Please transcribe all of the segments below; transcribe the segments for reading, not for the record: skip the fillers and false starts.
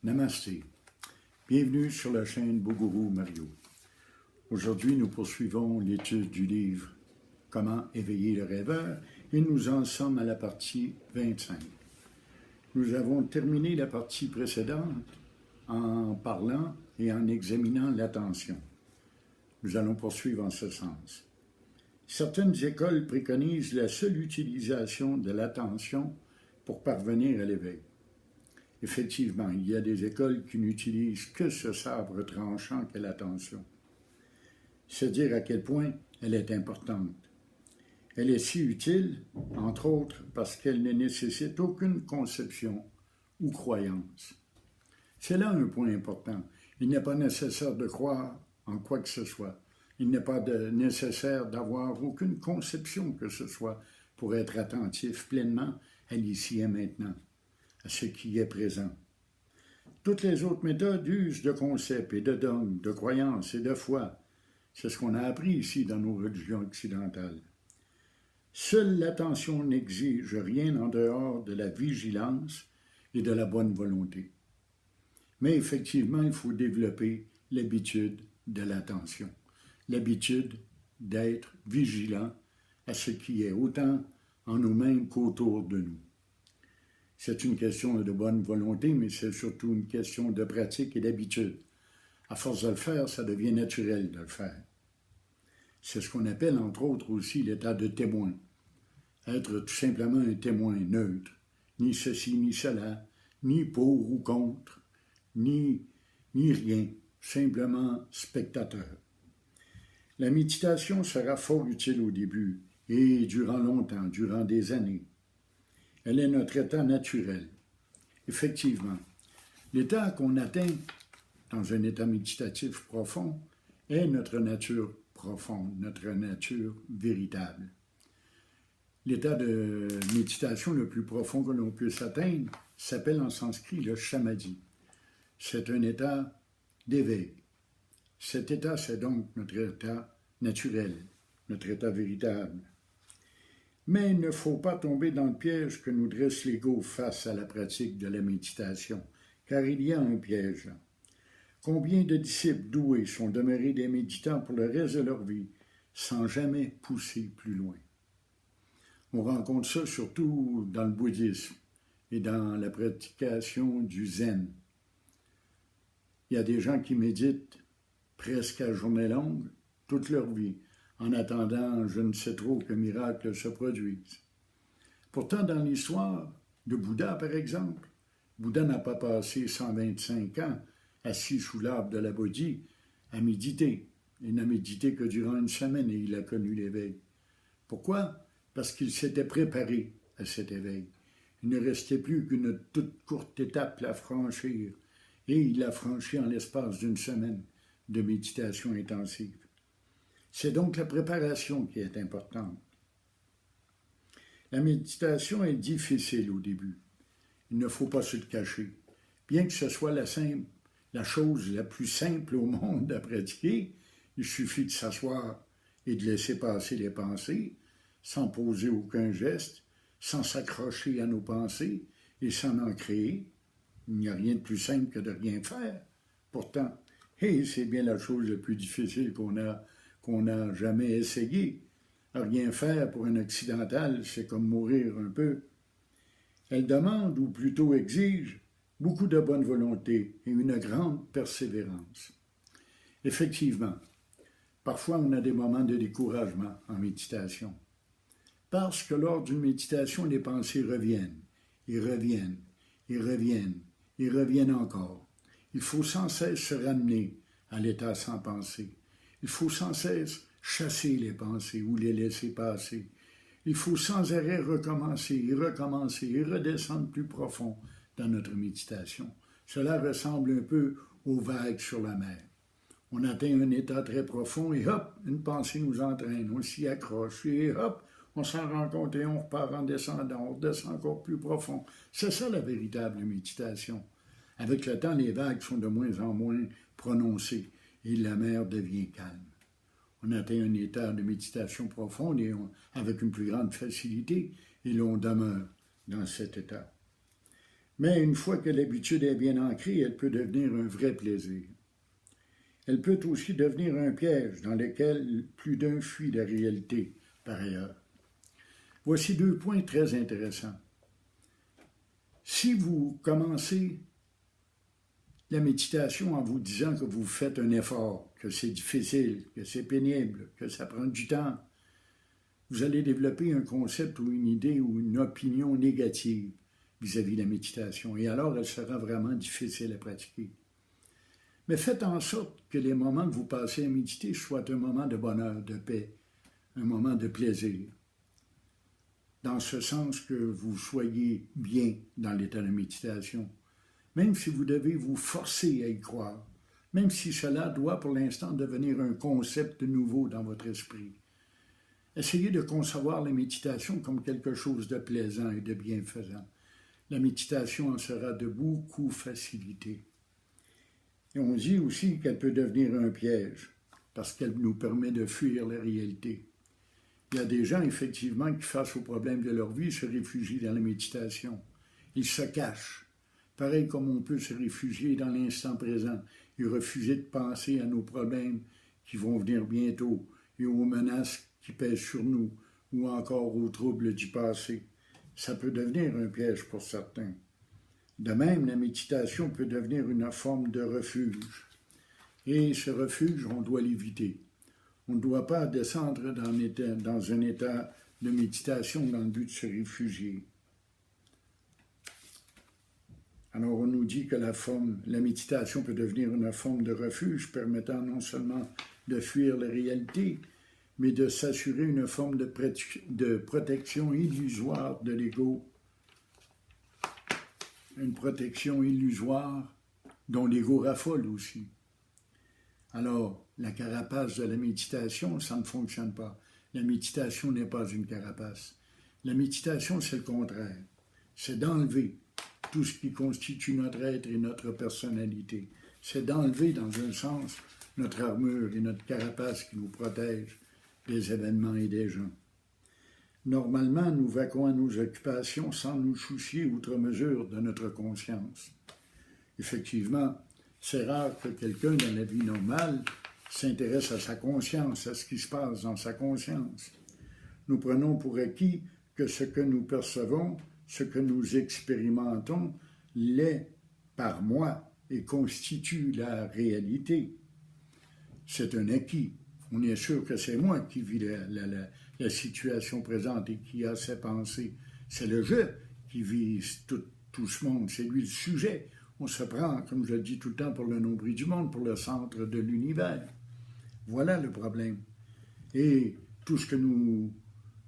Namasté. Bienvenue sur la chaîne Boguru Mario. Aujourd'hui, nous poursuivons l'étude du livre « Comment éveiller le rêveur » et nous en sommes à la partie 25. Nous avons terminé la partie précédente en parlant et en examinant l'attention. Nous allons poursuivre en ce sens. Certaines écoles préconisent la seule utilisation de l'attention pour parvenir à l'éveil. Effectivement, il y a des écoles qui n'utilisent que ce sabre tranchant qu'est l'attention. C'est dire à quel point elle est importante. Elle est si utile, entre autres, parce qu'elle ne nécessite aucune conception ou croyance. C'est là un point important. Il n'est pas nécessaire de croire en quoi que ce soit. Il n'est pas nécessaire d'avoir aucune conception que ce soit pour être attentif pleinement à l'ici et maintenant, à ce qui est présent. Toutes les autres méthodes usent de concepts et de dogmes, de croyances et de foi. C'est ce qu'on a appris ici dans nos religions occidentales. Seule l'attention n'exige rien en dehors de la vigilance et de la bonne volonté. Mais effectivement, il faut développer l'habitude de l'attention, l'habitude d'être vigilant à ce qui est autant en nous-mêmes qu'autour de nous. C'est une question de bonne volonté, mais c'est surtout une question de pratique et d'habitude. À force de le faire, ça devient naturel de le faire. C'est ce qu'on appelle, entre autres, aussi l'état de témoin. Être tout simplement un témoin neutre, ni ceci, ni cela, ni pour ou contre, ni rien, simplement spectateur. La méditation sera fort utile au début et durant longtemps, durant des années. Elle est notre état naturel. Effectivement, l'état qu'on atteint dans un état méditatif profond est notre nature profonde, notre nature véritable. L'état de méditation le plus profond que l'on puisse atteindre s'appelle en sanskrit le samadhi. C'est un état d'éveil. Cet état, c'est donc notre état naturel, notre état véritable. Mais il ne faut pas tomber dans le piège que nous dresse l'ego face à la pratique de la méditation, car il y a un piège là. Combien de disciples doués sont demeurés des méditants pour le reste de leur vie, sans jamais pousser plus loin? On rencontre ça surtout dans le bouddhisme et dans la pratication du zen. Il y a des gens qui méditent presque à journée longue, toute leur vie, en attendant je ne sais trop que miracle se produise. Pourtant, dans l'histoire de Bouddha, par exemple, Bouddha n'a pas passé 125 ans assis sous l'arbre de la Bodhi à méditer. Il n'a médité que durant une semaine et il a connu l'éveil. Pourquoi? Parce qu'il s'était préparé à cet éveil. Il ne restait plus qu'une toute courte étape à franchir et il l'a franchi en l'espace d'une semaine de méditation intensive. C'est donc la préparation qui est importante. La méditation est difficile au début. Il ne faut pas se le cacher. Bien que ce soit la chose la plus simple au monde à pratiquer, il suffit de s'asseoir et de laisser passer les pensées, sans poser aucun geste, sans s'accrocher à nos pensées et sans en créer. Il n'y a rien de plus simple que de rien faire. Pourtant, c'est bien la chose la plus difficile qu'on n'a jamais essayé. Rien faire pour un occidental, c'est comme mourir un peu. Elle demande, ou plutôt exige, beaucoup de bonne volonté et une grande persévérance. Effectivement, parfois on a des moments de découragement en méditation. Parce que lors d'une méditation, les pensées reviennent, et reviennent, et reviennent, et reviennent encore. Il faut sans cesse se ramener à l'état sans pensée. Il faut sans cesse chasser les pensées ou les laisser passer. Il faut sans arrêt recommencer et redescendre plus profond dans notre méditation. Cela ressemble un peu aux vagues sur la mer. On atteint un état très profond et hop, une pensée nous entraîne, on s'y accroche et hop, on s'en rend compte et on repart en descendant, on redescend encore plus profond. C'est ça la véritable méditation. Avec le temps, les vagues sont de moins en moins prononcées et la mer devient calme. On atteint un état de méditation profonde et avec une plus grande facilité et l'on demeure dans cet état. Mais une fois que l'habitude est bien ancrée, elle peut devenir un vrai plaisir. Elle peut aussi devenir un piège dans lequel plus d'un fuit la réalité, par ailleurs. Voici 2 points très intéressants. Si vous commencez la méditation en vous disant que vous faites un effort, que c'est difficile, que c'est pénible, que ça prend du temps, vous allez développer un concept ou une idée ou une opinion négative vis-à-vis de la méditation. Et alors, elle sera vraiment difficile à pratiquer. Mais faites en sorte que les moments que vous passez à méditer soient un moment de bonheur, de paix, un moment de plaisir. Dans ce sens que vous soyez bien dans l'état de méditation. Même si vous devez vous forcer à y croire, même si cela doit pour l'instant devenir un concept nouveau dans votre esprit. Essayez de concevoir la méditation comme quelque chose de plaisant et de bienfaisant. La méditation en sera de beaucoup facilité. Et on dit aussi qu'elle peut devenir un piège, parce qu'elle nous permet de fuir la réalité. Il y a des gens, effectivement, qui, face aux problèmes de leur vie, se réfugient dans la méditation. Ils se cachent. Pareil comme on peut se réfugier dans l'instant présent et refuser de penser à nos problèmes qui vont venir bientôt et aux menaces qui pèsent sur nous ou encore aux troubles du passé. Ça peut devenir un piège pour certains. De même, la méditation peut devenir une forme de refuge. Et ce refuge, on doit l'éviter. On ne doit pas descendre dans un état de méditation dans le but de se réfugier. Alors on nous dit que la méditation peut devenir une forme de refuge permettant non seulement de fuir la réalité, mais de s'assurer une forme de protection illusoire de l'ego. Une protection illusoire dont l'ego raffole aussi. Alors, la carapace de la méditation, ça ne fonctionne pas. La méditation n'est pas une carapace. La méditation, c'est le contraire. C'est d'enlever tout ce qui constitue notre être et notre personnalité. C'est d'enlever, dans un sens, notre armure et notre carapace qui nous protège des événements et des gens. Normalement, nous vaquons à nos occupations sans nous soucier outre mesure de notre conscience. Effectivement, c'est rare que quelqu'un dans la vie normale s'intéresse à sa conscience, à ce qui se passe dans sa conscience. Nous prenons pour acquis que ce que nous percevons, ce que nous expérimentons, l'est par moi et constitue la réalité. C'est un acquis. On est sûr que c'est moi qui vis la situation présente et qui a ses pensées. C'est le je qui vit tout ce monde, c'est lui le sujet. On se prend, comme je le dis tout le temps, pour le nombril du monde, pour le centre de l'univers. Voilà le problème. Et tout ce que nous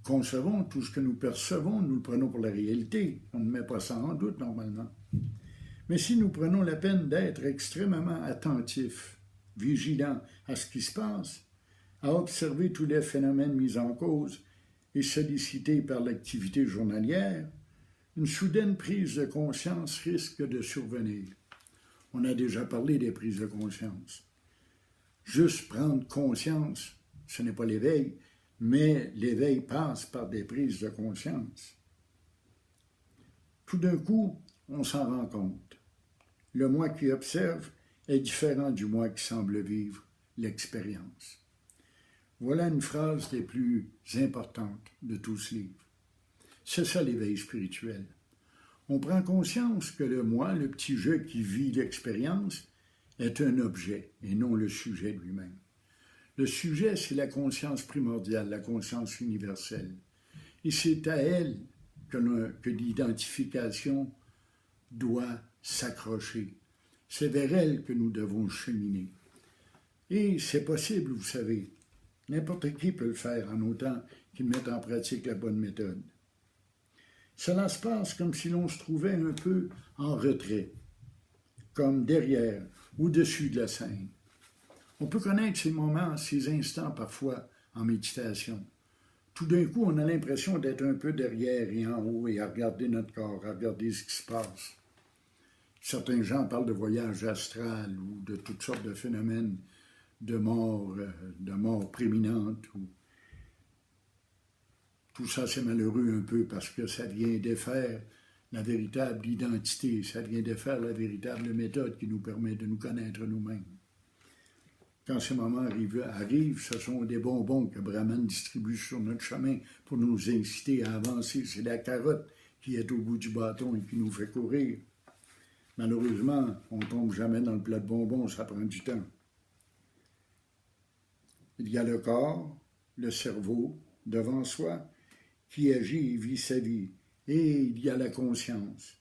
concevons, tout ce que nous percevons, nous le prenons pour la réalité. On ne met pas ça en doute normalement. Mais si nous prenons la peine d'être extrêmement attentifs, vigilants à ce qui se passe, à observer tous les phénomènes mis en cause et sollicités par l'activité journalière, une soudaine prise de conscience risque de survenir. On a déjà parlé des prises de conscience. Juste prendre conscience, ce n'est pas l'éveil, mais l'éveil passe par des prises de conscience. Tout d'un coup, on s'en rend compte. Le moi qui observe est différent du moi qui semble vivre l'expérience. Voilà une phrase des plus importantes de tout ce livre. C'est ça l'éveil spirituel. On prend conscience que le moi, le petit je qui vit l'expérience, est un objet et non le sujet lui-même. Le sujet, c'est la conscience primordiale, la conscience universelle. Et c'est à elle que l'identification doit s'accrocher. C'est vers elle que nous devons cheminer. Et c'est possible, vous savez. N'importe qui peut le faire en autant qu'il mette en pratique la bonne méthode. Cela se passe comme si l'on se trouvait un peu en retrait, comme derrière, au-dessus de la scène. On peut connaître ces moments, ces instants parfois en méditation. Tout d'un coup, on a l'impression d'être un peu derrière et en haut et à regarder notre corps, à regarder ce qui se passe. Certains gens parlent de voyage astral ou de toutes sortes de phénomènes de mort prééminente. Tout ça, c'est malheureux un peu parce que ça vient défaire la véritable identité, ça vient de faire la véritable méthode qui nous permet de nous connaître nous-mêmes. Quand ces moments arrivent, ce sont des bonbons que Brahman distribue sur notre chemin pour nous inciter à avancer. C'est la carotte qui est au bout du bâton et qui nous fait courir. Malheureusement, on ne tombe jamais dans le plat de bonbons, ça prend du temps. Il y a le corps, le cerveau, devant soi, qui agit et vit sa vie. Et il y a la conscience,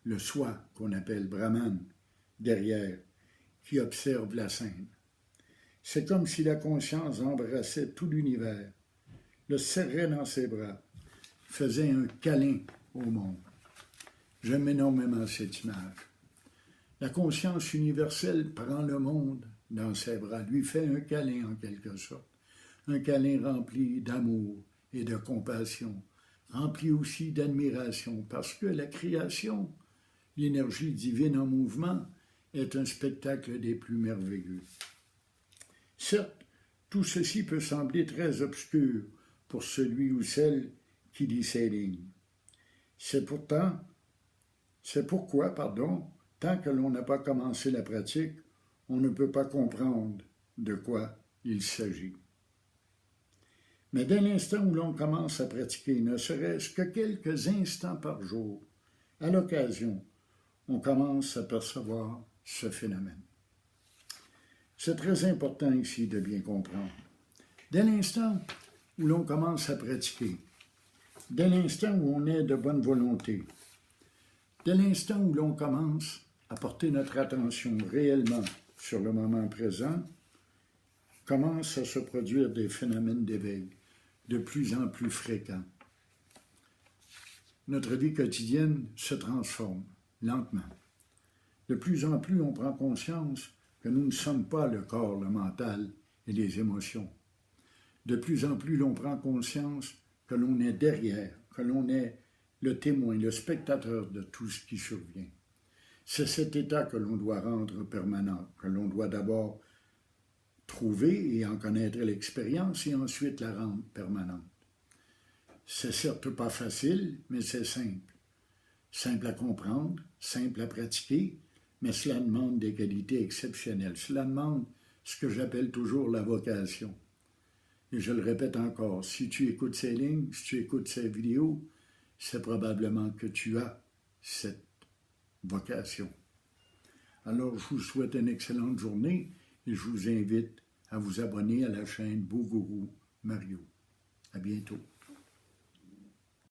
le soi qu'on appelle Brahman, derrière, qui observe la scène. C'est comme si la conscience embrassait tout l'univers, le serrait dans ses bras, faisait un câlin au monde. J'aime énormément cette image. La conscience universelle prend le monde dans ses bras, lui fait un câlin en quelque sorte, un câlin rempli d'amour et de compassion, rempli aussi d'admiration, parce que la création, l'énergie divine en mouvement, est un spectacle des plus merveilleux. Certes, tout ceci peut sembler très obscur pour celui ou celle qui lit ces lignes. C'est pourquoi, tant que l'on n'a pas commencé la pratique, on ne peut pas comprendre de quoi il s'agit. Mais dès l'instant où l'on commence à pratiquer, ne serait-ce que quelques instants par jour, à l'occasion, on commence à percevoir ce phénomène. C'est très important ici de bien comprendre. Dès l'instant où l'on commence à pratiquer, dès l'instant où on est de bonne volonté, dès l'instant où l'on commence à porter notre attention réellement sur le moment présent, commencent à se produire des phénomènes d'éveil de plus en plus fréquents. Notre vie quotidienne se transforme lentement. De plus en plus, on prend conscience que nous ne sommes pas le corps, le mental et les émotions. De plus en plus, l'on prend conscience que l'on est derrière, que l'on est le témoin, le spectateur de tout ce qui survient. C'est cet état que l'on doit rendre permanent, que l'on doit d'abord trouver et en connaître l'expérience et ensuite la rendre permanente. C'est certes pas facile, mais c'est simple. Simple à comprendre, simple à pratiquer, mais cela demande des qualités exceptionnelles. Cela demande ce que j'appelle toujours la vocation. Et je le répète encore, si tu écoutes ces lignes, si tu écoutes ces vidéos, c'est probablement que tu as cette vocation. Alors, je vous souhaite une excellente journée et je vous invite à vous abonner à la chaîne Bougourou Mario. À bientôt.